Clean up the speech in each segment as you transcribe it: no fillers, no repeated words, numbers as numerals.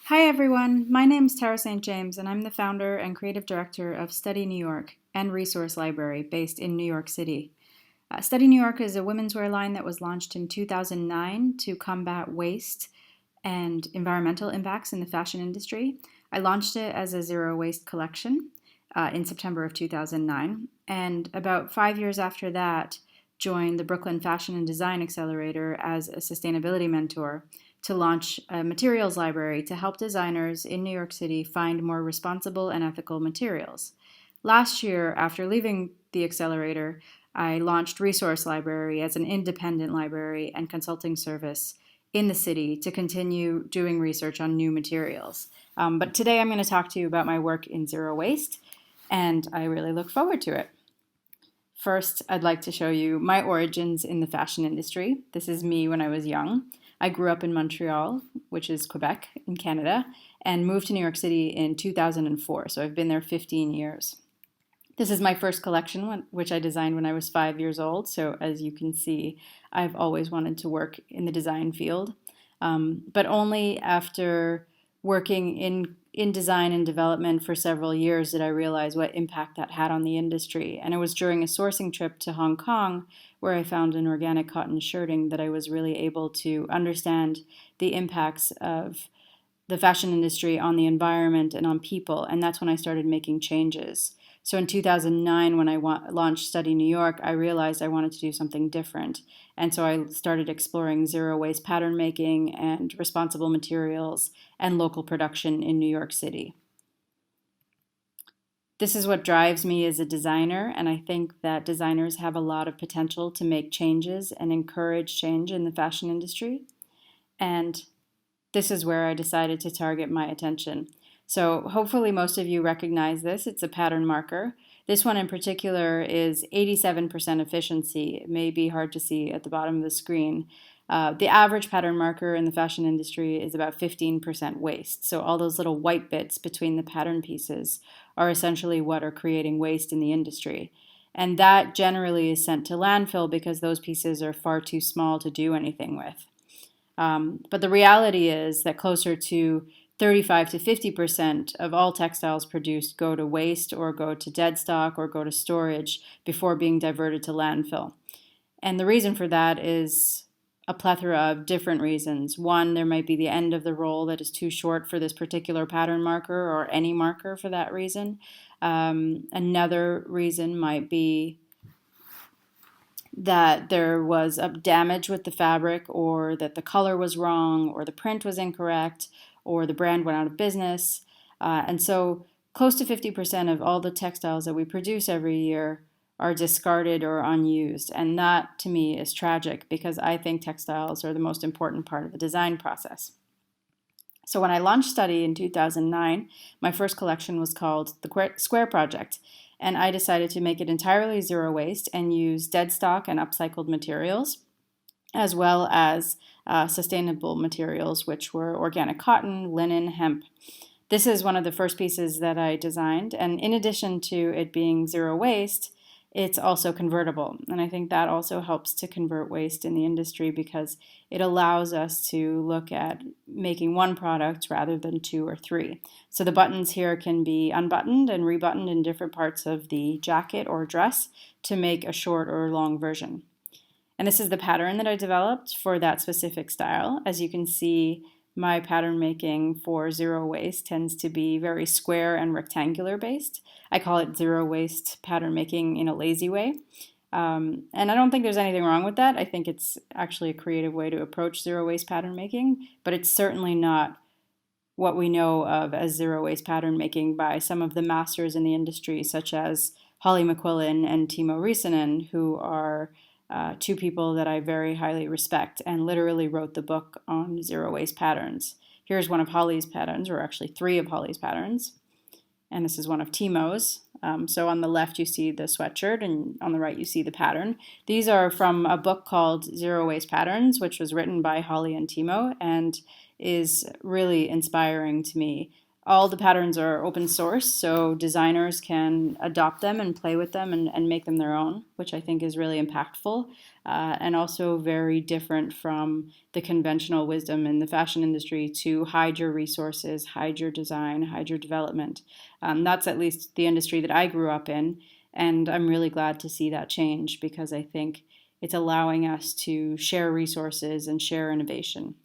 Hi everyone, my name is Tara St. James and I'm the founder and creative director of Study New York and Resource Library based in New York City. Study New York is a women's wear line that was launched in 2009 to combat waste and environmental impacts in the fashion industry. I launched it as a zero waste collection in September of 2009, and about 5 years after that, joined the Brooklyn Fashion and Design Accelerator as a sustainability mentor to launch a materials library to help designers in New York City find more responsible and ethical materials. Last year, after leaving the accelerator, I launched Resource Library as an independent library and consulting service in the city to continue doing research on new materials. But today I'm going to talk to you about my work in zero waste, and I really look forward to it. First, I'd like to show you my origins in the fashion industry. This is me when I was young. I grew up in Montreal, which is Quebec in Canada, and moved to New York City in 2004, so I've been there 15 years. This is my first collection, which I designed when I was 5 years old, so as you can see, I've always wanted to work in the design field, but only after working in design and development for several years did I realize what impact that had on the industry. And it was during a sourcing trip to Hong Kong where I found an organic cotton shirting that I was really able to understand the impacts of the fashion industry on the environment and on people. And that's when I started making changes. So in 2009, when I launched Study New York, I realized I wanted to do something different. And so I started exploring zero waste pattern making and responsible materials and local production in New York City. This is what drives me as a designer, and I think that designers have a lot of potential to make changes and encourage change in the fashion industry. And this is where I decided to target my attention. So hopefully most of you recognize this. It's a pattern marker. This one in particular is 87% efficiency. It may be hard to see at the bottom of the screen. The average pattern marker in the fashion industry is about 15% waste. So all those little white bits between the pattern pieces are essentially what are creating waste in the industry. And that generally is sent to landfill because those pieces are far too small to do anything with. But the reality is that closer to 35 to 50% of all textiles produced go to waste or go to dead stock or go to storage before being diverted to landfill. And the reason for that is a plethora of different reasons. One, there might be the end of the roll that is too short for this particular pattern marker or any marker for that reason. Another reason might be that there was a damage with the fabric, or that the color was wrong, or the print was incorrect, or the brand went out of business. And so close to 50% of all the textiles that we produce every year are discarded or unused. And that, to me, is tragic because I think textiles are the most important part of the design process. So when I launched Study in 2009, my first collection was called the Square Project. And I decided to make it entirely zero waste and use dead stock and upcycled materials, as well as sustainable materials, which were organic cotton, linen, hemp. This is one of the first pieces that I designed, and in addition to it being zero waste, it's also convertible. And I think that also helps to convert waste in the industry because it allows us to look at making one product rather than two or three. So the buttons here can be unbuttoned and rebuttoned in different parts of the jacket or dress to make a short or long version. And this is the pattern that I developed for that specific style. As you can see, my pattern making for zero waste tends to be very square and rectangular based. I call it zero waste pattern making in a lazy way. And I don't think there's anything wrong with that. I think it's actually a creative way to approach zero waste pattern making, but it's certainly not what we know of as zero waste pattern making by some of the masters in the industry, such as Holly McQuillan and Timo Rissanen, who are two people that I very highly respect and literally wrote the book on zero waste patterns. Here's one of Holly's patterns, or actually three of Holly's patterns. And this is one of Timo's. So on the left you see the sweatshirt and on the right you see the pattern. These are from a book called Zero Waste Patterns, which was written by Holly and Timo and is really inspiring to me. All the patterns are open source, so designers can adopt them and play with them and make them their own, which I think is really impactful and also very different from the conventional wisdom in the fashion industry to hide your resources, hide your design, hide your development. That's at least the industry that I grew up in, and I'm really glad to see that change because I think it's allowing us to share resources and share innovation.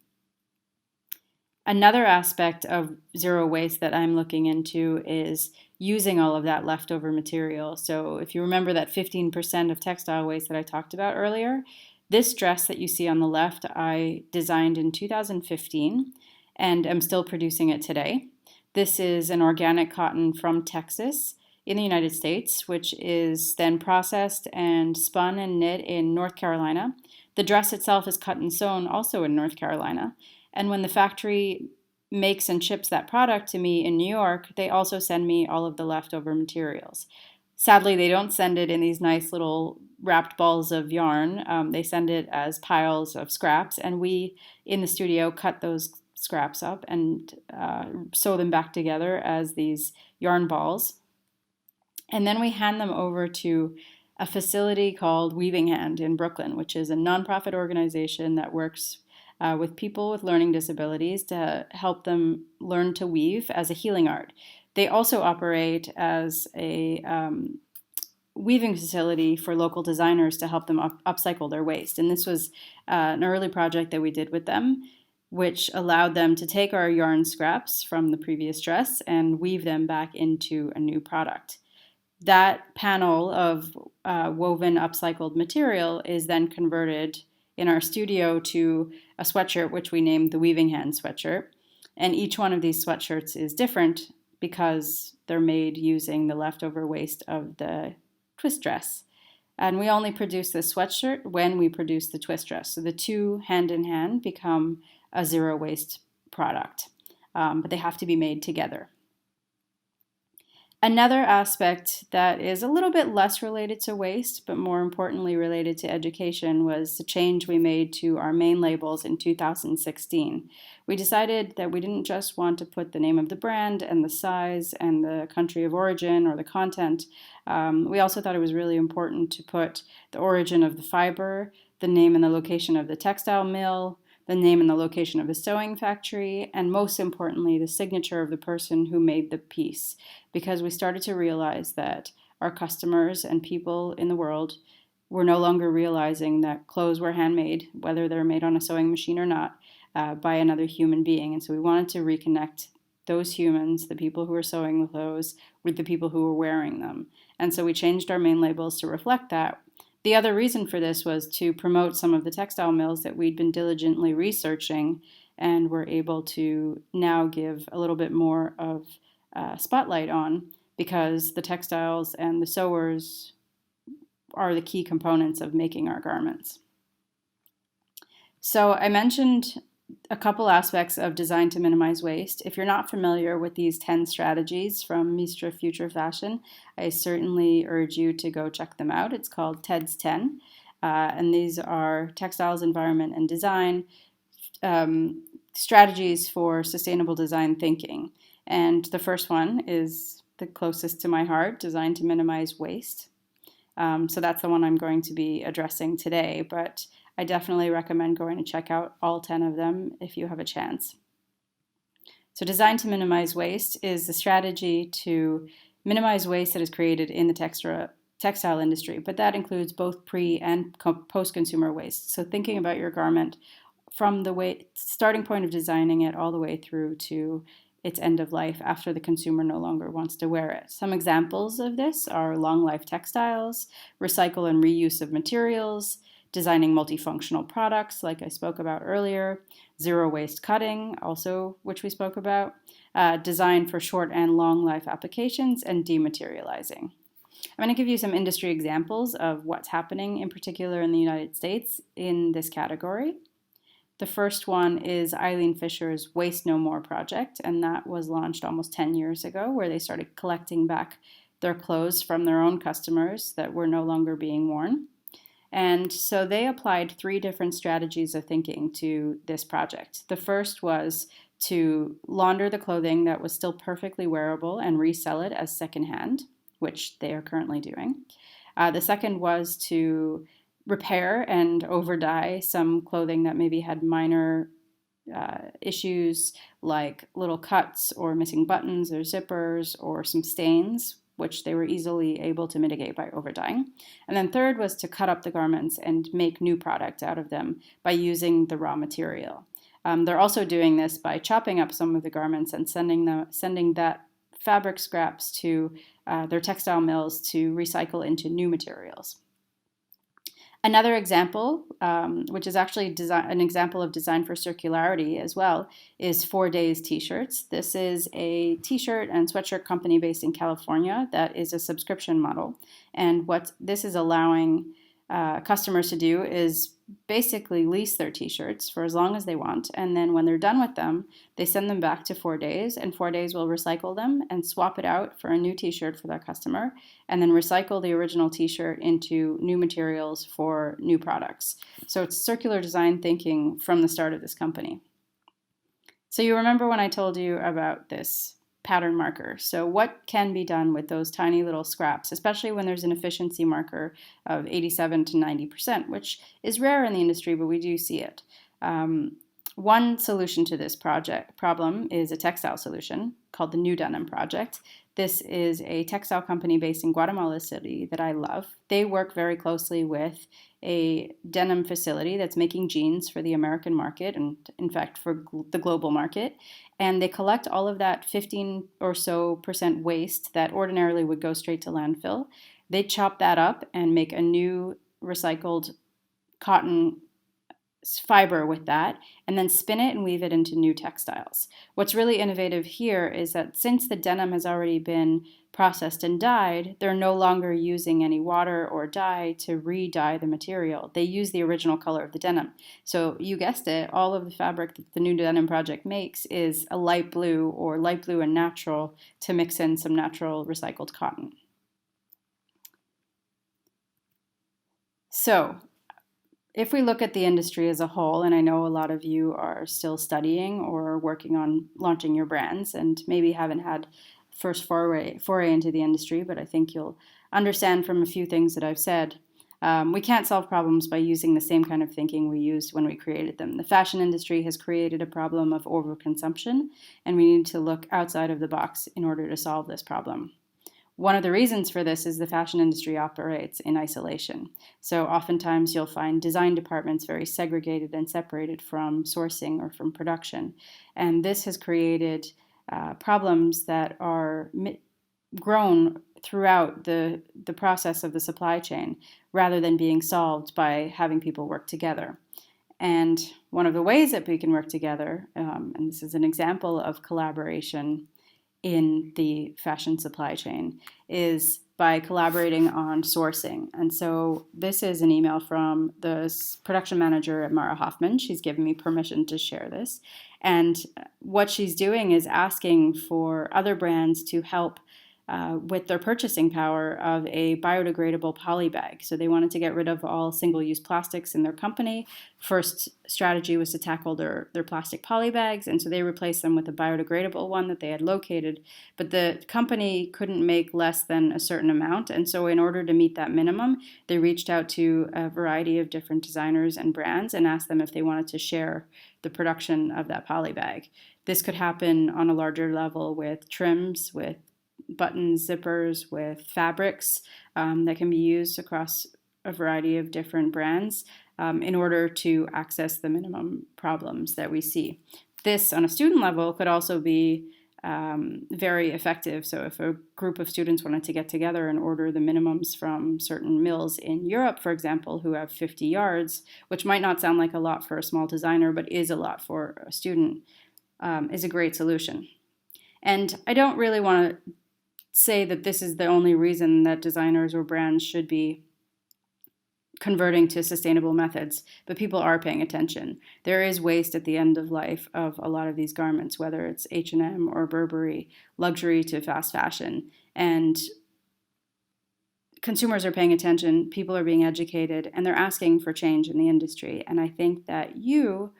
Another aspect of zero waste that I'm looking into is using all of that leftover material. So, if you remember that 15% of textile waste that I talked about earlier, this dress that you see on the left, I designed in 2015 and am still producing it today. This is an organic cotton from Texas in the United States, which is then processed and spun and knit in North Carolina. The dress itself is cut and sewn also in North Carolina. And when the factory makes and ships that product to me in New York, they also send me all of the leftover materials. Sadly, they don't send it in these nice little wrapped balls of yarn. They send it as piles of scraps, and we in the studio cut those scraps up and sew them back together as these yarn balls. And then we hand them over to a facility called Weaving Hand in Brooklyn, which is a nonprofit organization that works with people with learning disabilities to help them learn to weave as a healing art. They also operate as a weaving facility for local designers to help them upcycle their waste. And this was an early project that we did with them, which allowed them to take our yarn scraps from the previous dress and weave them back into a new product. That panel of woven upcycled material is then converted in our studio to a sweatshirt, which we named the Weaving Hand sweatshirt. And each one of these sweatshirts is different because they're made using the leftover waste of the twist dress. And we only produce the sweatshirt when we produce the twist dress. So the two hand in hand become a zero waste product, but they have to be made together. Another aspect that is a little bit less related to waste, but more importantly related to education, was the change we made to our main labels in 2016. We decided that we didn't just want to put the name of the brand and the size and the country of origin or the content. We also thought it was really important to put the origin of the fiber, the name and the location of the textile mill, the name and the location of the sewing factory, and most importantly, the signature of the person who made the piece, because we started to realize that our customers and people in the world were no longer realizing that clothes were handmade, whether they're made on a sewing machine or not, by another human being. And so we wanted to reconnect those humans, the people who were sewing the clothes, with the people who were wearing them. And so we changed our main labels to reflect that. The other reason for this was to promote some of the textile mills that we'd been diligently researching and were able to now give a little bit more of spotlight on, because the textiles and the sewers are the key components of making our garments. So I mentioned a couple aspects of design to minimize waste. If you're not familiar with these 10 strategies from Mistra Future Fashion, I certainly urge you to go check them out. It's called TED's 10. And these are textiles, environment, and design strategies for sustainable design thinking. And the first one is the closest to my heart, design to minimize waste. So that's the one I'm going to be addressing today, but I definitely recommend going to check out all 10 of them if you have a chance. So design to minimize waste is the strategy to minimize waste that is created in the textile industry, but that includes both pre and post-consumer waste. So thinking about your garment from the starting point of designing it all the way through to its end of life after the consumer no longer wants to wear it. Some examples of this are long life textiles, recycle and reuse of materials, designing multifunctional products, like I spoke about earlier, zero waste cutting, also which we spoke about, design for short and long life applications, and dematerializing. I'm going to give you some industry examples of what's happening in particular in the United States in this category. The first one is Eileen Fisher's Waste No More project, and that was launched almost 10 years ago, where they started collecting back their clothes from their own customers that were no longer being worn. And so they applied 3 different strategies of thinking to this project. The first was to launder the clothing that was still perfectly wearable and resell it as secondhand, which they are currently doing. The second was to repair and over-dye some clothing that maybe had minor issues like little cuts or missing buttons or zippers or some stains, which they were easily able to mitigate by over-dyeing. And then third was to cut up the garments and make new product out of them by using the raw material. They're also doing this by chopping up some of the garments and sending that fabric scraps to their textile mills to recycle into new materials. Another example, which is actually an example of design for circularity as well, is 4 Days t-shirts. This is a t-shirt and sweatshirt company based in California that is a subscription model. And what this is allowing customers to do is basically lease their t-shirts for as long as they want, and then when they're done with them, they send them back to 4 Days, and 4 Days will recycle them and swap it out for a new t-shirt for that customer, and then recycle the original t-shirt into new materials for new products. So it's circular design thinking from the start of this company. So you remember when I told you about this pattern marker. So what can be done with those tiny little scraps, especially when there's an efficiency marker of 87 to 90%, which is rare in the industry, but we do see it. One solution to this problem is a textile solution called the New Denim Project. This is a textile company based in Guatemala City that I love. They work very closely with a denim facility that's making jeans for the American market and, in fact, for the global market. And they collect all of that 15 or so % waste that ordinarily would go straight to landfill. They chop that up and make a new recycled cotton fiber with that, and then spin it and weave it into new textiles. What's really innovative here is that since the denim has already been processed and dyed, they're no longer using any water or dye to re-dye the material. They use the original color of the denim. So you guessed it, all of the fabric that the New Denim Project makes is a light blue or light blue and natural to mix in some natural recycled cotton. So if we look at the industry as a whole, and I know a lot of you are still studying or working on launching your brands and maybe haven't had first foray into the industry, but I think you'll understand from a few things that I've said. We can't solve problems by using the same kind of thinking we used when we created them. The fashion industry has created a problem of overconsumption, and we need to look outside of the box in order to solve this problem. One of the reasons for this is the fashion industry operates in isolation. So oftentimes you'll find design departments very segregated and separated from sourcing or from production. And this has created problems that are grown throughout the process of the supply chain rather than being solved by having people work together. And one of the ways that we can work together, and this is an example of collaboration in the fashion supply chain, is by collaborating on sourcing. And so this is an email from the production manager at Mara Hoffman. She's given me permission to share this. And what she's doing is asking for other brands to help with their purchasing power of a biodegradable poly bag. So they wanted to get rid of all single-use plastics in their company. First strategy was to tackle their plastic poly bags, and so they replaced them with a biodegradable one that they had located. But the company couldn't make less than a certain amount, and so in order to meet that minimum, they reached out to a variety of different designers and brands and asked them if they wanted to share the production of that poly bag. This could happen on a larger level with trims, with buttons, zippers, with fabrics that can be used across a variety of different brands in order to access the minimum problems that we see. This, on a student level, could also be very effective. So if a group of students wanted to get together and order the minimums from certain mills in Europe, for example, who have 50 yards, which might not sound like a lot for a small designer, but is a lot for a student, is a great solution. And I don't really want to say that this is the only reason that designers or brands should be converting to sustainable methods, but people are paying attention. There is waste at the end of life of a lot of these garments, whether it's H&M or Burberry, luxury to fast fashion. And consumers are paying attention, people are being educated, and they're asking for change in the industry. And I think that you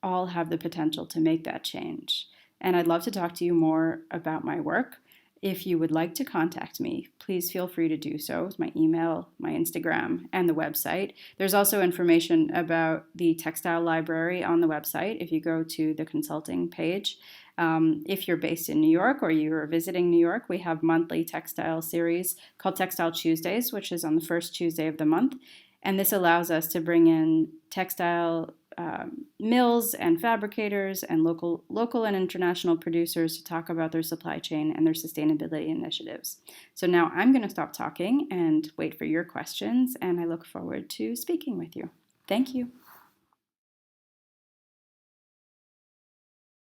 all have the potential to make that change. And I'd love to talk to you more about my work. If you would like to contact me, please feel free to do so. It's my email, my Instagram, and the website. There's also information about the textile library on the website if you go to the consulting page. If you're based in New York or you're visiting New York, we have monthly textile series called Textile Tuesdays, which is on the first Tuesday of the month. And this allows us to bring in textile mills and fabricators and local and international producers to talk about their supply chain and their sustainability initiatives. So now I'm going to stop talking and wait for your questions, and I look forward to speaking with you. Thank you.